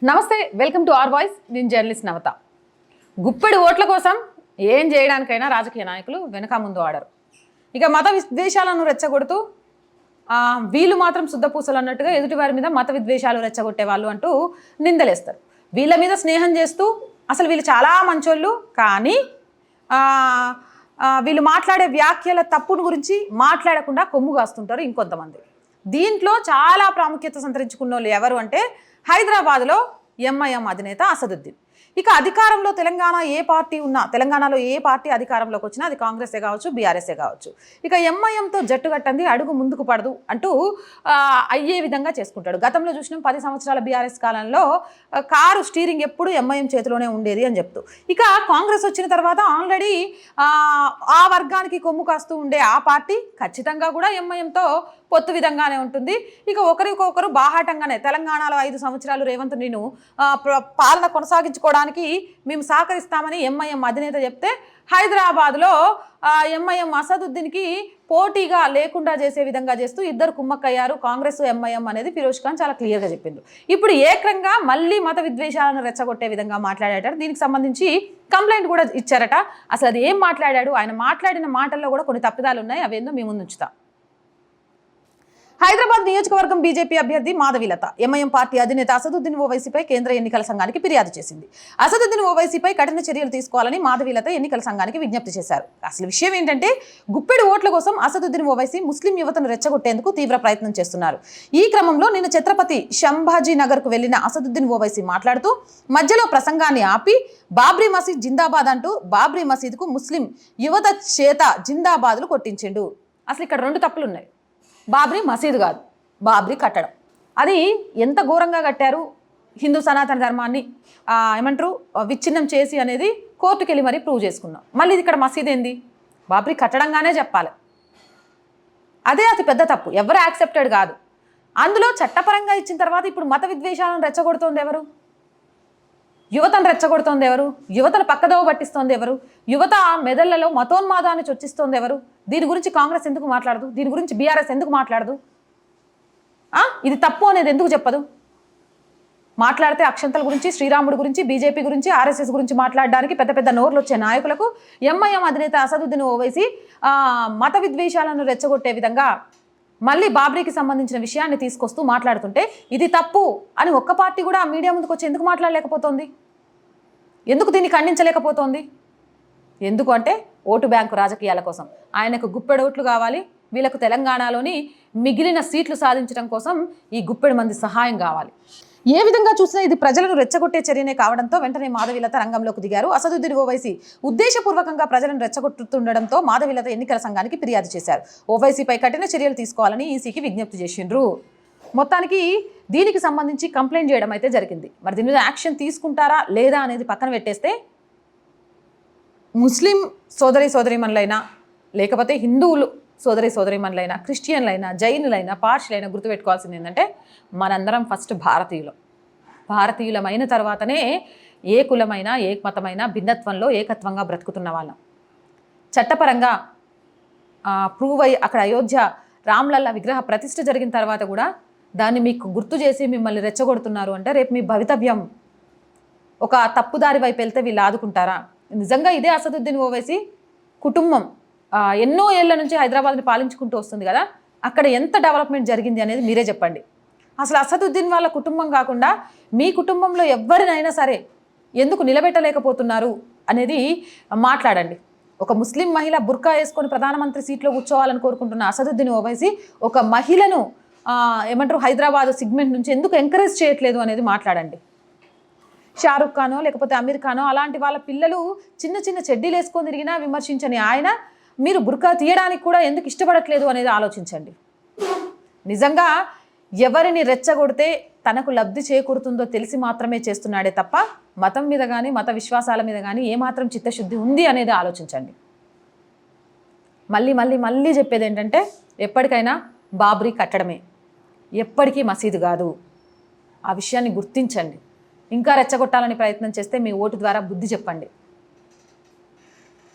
నమస్తే, welcome to our voice. నేను journalist నవత. గుప్పెడు ఓట్ల కోసం ఏం చేయడానికైనా రాజకీయ నాయకులు వెనక ముందు ఆడరు. ఇక మత విద్వేషాలను రెచ్చగొడుతూ వీళ్ళు మాత్రం శుద్ధపూసలు అన్నట్టుగా ఎదుటి వారి మీద మత విద్వేషాలు రెచ్చగొట్టే వాళ్ళు అంటూ నిందలేస్తారు. వీళ్ళ మీద స్నేహం చేస్తూ అసలు వీళ్ళు చాలా మంచోళ్ళు, కానీ వీళ్ళు మాట్లాడే వ్యాఖ్యల తప్పును గురించి మాట్లాడకుండా కొమ్ము కాస్తుంటారు ఇంకొంతమంది. దీంట్లో చాలా ప్రాముఖ్యత సంతరించుకున్న వాళ్ళు ఎవరు అంటే హైదరాబాద్లో ఎంఐఎం అధినేత అసదుద్దీన్. ఇక అధికారంలో తెలంగాణలో ఏ పార్టీ అధికారంలోకి వచ్చినా అది కాంగ్రెసే కావచ్చు, బీఆర్ఎస్ఏ కావచ్చు. ఇక ఎంఐఎంతో జట్టు కట్టండి, అడుగు ముందుకు పడదు అంటూ అయ్యే విధంగా చేసుకుంటాడు. గతంలో చూసినాం 10 సంవత్సరాల బీఆర్ఎస్ కాలంలో కారు స్టీరింగ్ ఎప్పుడు ఎంఐఎం చేతిలోనే ఉండేది అని చెప్తూ. ఇక కాంగ్రెస్ వచ్చిన తర్వాత ఆల్రెడీ ఆ వర్గానికి కొమ్ము కాస్తూ ఉండే ఆ పార్టీ ఖచ్చితంగా కూడా ఎంఐఎంతో పొత్తు విధంగానే ఉంటుంది. ఇక ఒకరికొకరు బాహాటంగానే తెలంగాణలో 5 సంవత్సరాలు రేవంత్ నేను పాలన కొనసాగించుకోవడానికి మేము సహకరిస్తామని ఎంఐఎం అధినేత చెప్తే, హైదరాబాద్లో ఎంఐఎం అసదుద్దీన్కి పోటీగా లేకుండా చేసే విధంగా చేస్తూ ఇద్దరు కుమ్మక్కయ్యారు. కాంగ్రెస్ ఎంఐఎం అనేది ఫిరోజ్ ఖాన్ చాలా క్లియర్గా చెప్పిండు. ఇప్పుడు ఏకంగా మళ్ళీ మత విద్వేషాలను రెచ్చగొట్టే విధంగా మాట్లాడారు. దీనికి సంబంధించి కంప్లైంట్ కూడా ఇచ్చారట. అసలు అది ఏం మాట్లాడాడు, ఆయన మాట్లాడిన మాటల్లో కూడా కొన్ని తప్పిదాలు ఉన్నాయి, అవేందో మీ ముందు ఉంచుతా. హైదరాబాద్ నియోజకవర్గం బీజేపీ అభ్యర్థి మాధవీలత ఎంఐఎం పార్టీ అధినేత అసదుద్దీన్ ఓవైసీపై కేంద్ర ఎన్నికల సంఘానికి ఫిర్యాదు చేసింది. అసదుద్దీన్ ఓవైసీపై కఠిన చర్యలు తీసుకోవాలని మాధవీలత ఎన్నికల సంఘానికి విజ్ఞప్తి చేశారు. అసలు విషయం ఏంటంటే, గుప్పెడు ఓట్ల కోసం అసదుద్దీన్ ఓవైసీ ముస్లిం యువతను రెచ్చగొట్టేందుకు తీవ్ర ప్రయత్నం చేస్తున్నారు. ఈ క్రమంలో నిన్న ఛత్రపతి సంభాజీ నగర్కు వెళ్లిన అసదుద్దీన్ ఓవైసీ మాట్లాడుతూ మధ్యలో ప్రసంగాన్ని ఆపి బాబ్రీ మసీద్ జిందాబాద్ అంటూ బాబ్రీ మసీద్కు ముస్లిం యువత చేత జిందాబాద్లు కొట్టించిండు. అసలు ఇక్కడ 2 తప్పులు ఉన్నాయి. బాబ్రీ మసీదు కాదు, బాబ్రీ కట్టడం. అది ఎంత ఘోరంగా కట్టారు, హిందూ సనాతన ధర్మాన్ని విచ్ఛిన్నం చేసి అనేది కోర్టుకు వెళ్ళి మరీ ప్రూవ్ చేసుకున్నాం. మళ్ళీ ఇక్కడ మసీదు ఏంది, బాబ్రీ కట్టడంగానే చెప్పాలి. అదే అతి పెద్ద తప్పు, ఎవరు యాక్సెప్టెడ్ కాదు. అందులో చట్టపరంగా ఇచ్చిన తర్వాత ఇప్పుడు మత విద్వేషాలను రెచ్చగొడుతోంది ఎవరు, యువతను రెచ్చగొడుతోంది ఎవరు, యువతను పక్కదోవ పట్టిస్తోంది ఎవరు, యువత మెదళ్లలో మతోన్మాదాన్ని చొచ్చిస్తోంది ఎవరు. దీని గురించి కాంగ్రెస్ ఎందుకు మాట్లాడదు, దీని గురించి బీఆర్ఎస్ ఎందుకు మాట్లాడదు, ఇది తప్పు అనేది ఎందుకు చెప్పదు. మాట్లాడితే అక్షంతల గురించి, శ్రీరాముడి గురించి, బీజేపీ గురించి, ఆర్ఎస్ఎస్ గురించి మాట్లాడడానికి పెద్ద పెద్ద నోర్లు వచ్చే నాయకులకు ఎంఐఎం అధినేత అసదుద్దీన్ ఓవైసీ మత విద్వేషాలను రెచ్చగొట్టే విధంగా మళ్ళీ బాబ్రీకి సంబంధించిన విషయాన్ని తీసుకొస్తూ మాట్లాడుతుంటే ఇది తప్పు అని ఒక్క పార్టీ కూడా మీడియా ముందుకు వచ్చి ఎందుకు మాట్లాడలేకపోతుంది, ఎందుకు దీన్ని ఖండించలేకపోతోంది? ఎందుకు అంటే ఓటు బ్యాంకు రాజకీయాల కోసం. ఆయనకు గుప్పెడు ఓట్లు కావాలి, వీళ్ళకు తెలంగాణలోని మిగిలిన సీట్లు సాధించడం కోసం ఈ గుప్పెడు మంది సహాయం కావాలి. ఏ విధంగా చూసినా ఇది ప్రజలను రెచ్చగొట్టే చర్యనే కావడంతో వెంటనే మాధవీలత రంగంలోకి దిగారు. అసదుద్దీన్ ఓవైసీ ఉద్దేశపూర్వకంగా ప్రజలను రెచ్చగొట్టుతుండడంతో మాధవీలత ఎన్నికల సంఘానికి ఫిర్యాదు చేశారు. ఓవైసీపై కఠిన చర్యలు తీసుకోవాలని ఈసీకి విజ్ఞప్తి చేసిండ్రు. మొత్తానికి దీనికి సంబంధించి కంప్లైంట్ చేయడం అయితే జరిగింది. మరి దీని మీద యాక్షన్ తీసుకుంటారా లేదా అనేది పక్కన పెట్టేస్తే, ముస్లిం సోదరీమణులైనా లేకపోతే హిందువులు సోదరీమణులైనా, క్రిస్టియన్లైనా, జైనులైనా, పార్షులైనా గుర్తుపెట్టుకోవాల్సింది ఏంటంటే, మనందరం ఫస్ట్ భారతీయులమైన తర్వాతనే ఏ కులమైనా, ఏ మతమైనా భిన్నత్వంలో ఏకత్వంగా బ్రతుకుతున్న వాళ్ళం. చట్టపరంగా ప్రూవ్ అయ్యి అక్కడ అయోధ్య రామ్లల్ల విగ్రహ ప్రతిష్ఠ జరిగిన తర్వాత కూడా దాన్ని మీకు గుర్తు చేసి మిమ్మల్ని రెచ్చగొడుతున్నారు అంటే రేపు మీ భవితవ్యం ఒక తప్పుదారి వైపు వెళ్తే వీళ్ళు ఆదుకుంటారా? నిజంగా ఇదే అసదుద్దీన్ ఓవైసీ కుటుంబం ఎన్నో ఏళ్ల నుంచి హైదరాబాద్ని పాలించుకుంటూ వస్తుంది కదా, అక్కడ ఎంత డెవలప్మెంట్ జరిగింది అనేది మీరే చెప్పండి. అసలు అసదుద్దీన్ వాళ్ళ కుటుంబం కాకుండా మీ కుటుంబంలో ఎవరినైనా సరే ఎందుకు నిలబెట్టలేకపోతున్నారు అనేది మాట్లాడండి. ఒక ముస్లిం మహిళ బుర్కా వేసుకొని ప్రధానమంత్రి సీట్లో కూర్చోవాలని కోరుకుంటున్న అసదుద్దీన్ ఓవైసీ ఒక మహిళను హైదరాబాద్ సిగ్మెంట్ నుంచి ఎందుకు ఎంకరేజ్ చేయట్లేదు అనేది మాట్లాడండి. షారుఖ్ ఖానో లేకపోతే అమీర్ ఖానో అలాంటి వాళ్ళ పిల్లలు చిన్న చిన్న చెడ్డీలు వేసుకొని తిరిగినా విమర్శించని ఆయన మీరు బుర్కా తీయడానికి కూడా ఎందుకు ఇష్టపడట్లేదు అనేది ఆలోచించండి. నిజంగా ఎవరిని రెచ్చగొడితే తనకు లబ్ధి చేకూరుతుందో తెలిసి మాత్రమే చేస్తున్నాడే తప్ప మతం మీద కానీ, మత విశ్వాసాల మీద కానీ ఏమాత్రం చిత్తశుద్ధి ఉంది అనేది ఆలోచించండి. మళ్ళీ చెప్పేది ఏంటంటే, ఎప్పటికైనా బాబ్రీ కట్టడమే, ఎప్పటికీ మసీదు కాదు. ఆ విషయాన్ని గుర్తించండి. ఇంకా రెచ్చగొట్టాలని ప్రయత్నం చేస్తే మీ ఓటు ద్వారా బుద్ధి చెప్పండి.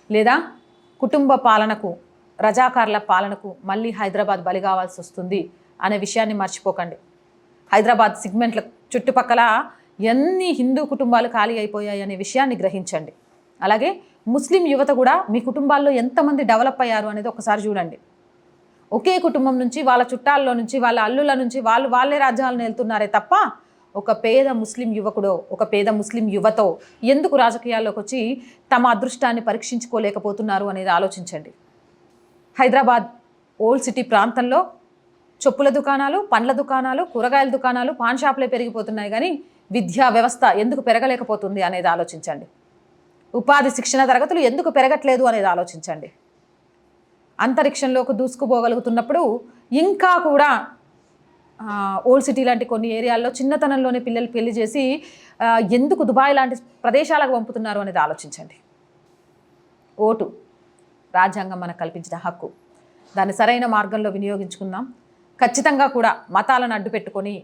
లేదా కుటుంబ పాలనకు, రజాకార్ల పాలనకు మళ్ళీ హైదరాబాద్ బలి కావాల్సి వస్తుంది అనే విషయాన్ని మర్చిపోకండి. హైదరాబాద్ సిగ్మెంట్ల చుట్టుపక్కల ఎన్ని హిందూ కుటుంబాలు ఖాళీ అయిపోయాయి అనే విషయాన్ని గ్రహించండి. అలాగే ముస్లిం యువత కూడా మీ కుటుంబాల్లో ఎంతమంది డెవలప్ అయ్యారు అనేది ఒకసారి చూడండి. ఒకే కుటుంబం నుంచి, వాళ్ళ చుట్టాల్లో నుంచి, వాళ్ళ అల్లుల నుంచి వాళ్ళే రాజ్యాలను వెళ్తున్నారే తప్ప ఒక పేద ముస్లిం యువకుడో, ఒక పేద ముస్లిం యువతో ఎందుకు రాజకీయాల్లోకి వచ్చి తమ అదృష్టాన్ని పరీక్షించుకోలేకపోతున్నారు అనేది ఆలోచించండి. హైదరాబాద్ ఓల్డ్ సిటీ ప్రాంతంలో చెప్పుల దుకాణాలు, పండ్ల దుకాణాలు, కూరగాయల దుకాణాలు, పాన్ షాపులే పెరిగిపోతున్నాయి, కానీ విద్యా వ్యవస్థ ఎందుకు పెరగలేకపోతుంది అనేది ఆలోచించండి. ఉపాధి శిక్షణ తరగతులు ఎందుకు పెరగట్లేదు అనేది ఆలోచించండి. అంతరిక్షంలోకి దూసుకుపోగలుగుతున్నప్పుడు ఇంకా కూడా ఓల్డ్ సిటీ లాంటి కొన్ని ఏరియాల్లో చిన్నతనంలోనే పిల్లలు పెళ్లి చేసి ఎందుకు దుబాయ్ లాంటి ప్రదేశాలకు పంపుతున్నారు అనేది ఆలోచించండి. ఓటు రాజ్యాంగం మనకు కల్పించిన హక్కు, దాన్ని సరైన మార్గంలో వినియోగించుకుందాం. ఖచ్చితంగా కూడా మతాలను అడ్డు పెట్టుకొని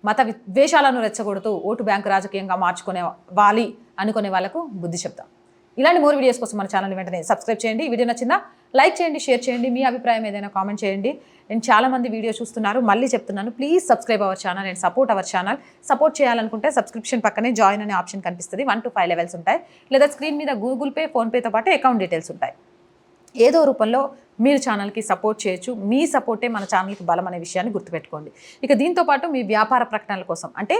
మత విద్వేషాలను రెచ్చగొడుతూ ఓటు బ్యాంకు రాజకీయంగా మార్చుకునే వాలి అనుకునే వాళ్ళకు బుద్ధి చెప్తాం. ఇలాంటి మోర్ వీడియోస్ కోసం మన ఛానల్ వెంటనే సబ్స్క్రైబ్ చేయండి. వీడియో నచ్చిందా లైక్ చేయండి, షేర్ చేయండి, మీ అభిప్రాయం ఏదైనా కామెంట్ చేయండి. నేను చాలామంది వీడియో చూస్తున్నారు, మళ్ళీ చెప్తున్నాను, please subscribe our channel and support our channel. Support చేయాలనుకుంటే సబ్స్క్రిప్షన్ పక్కనే జాయిన్ అనే ఆప్షన్ కనిపిస్తుంది. 1 to 5 లెవెల్స్ ఉంటాయి, లేదా స్క్రీన్ మీద గూగుల్ పే, ఫోన్పేతో పాటు అకౌంట్ డీటెయిల్స్ ఉంటాయి. ఏదో రూపంలో మీరు ఛానల్కి సపోర్ట్ చేయొచ్చు. మీ సపోర్టే మన ఛానల్కి బలం అనే విషయాన్ని గుర్తుపెట్టుకోండి. ఇక దీంతోపాటు మీ వ్యాపార ప్రకటనల కోసం, అంటే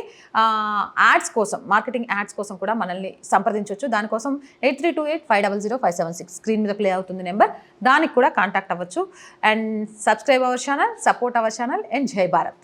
యాడ్స్ కోసం, మార్కెటింగ్ యాడ్స్ కోసం కూడా మనల్ని సంప్రదించవచ్చు. దానికోసం 8328500576 స్క్రీన్ మీద ప్లే అవుతుంది నెంబర్, దానికి కూడా కాంటాక్ట్ అవ్వచ్చు. And subscribe our channel, support our channel and జై భారత్.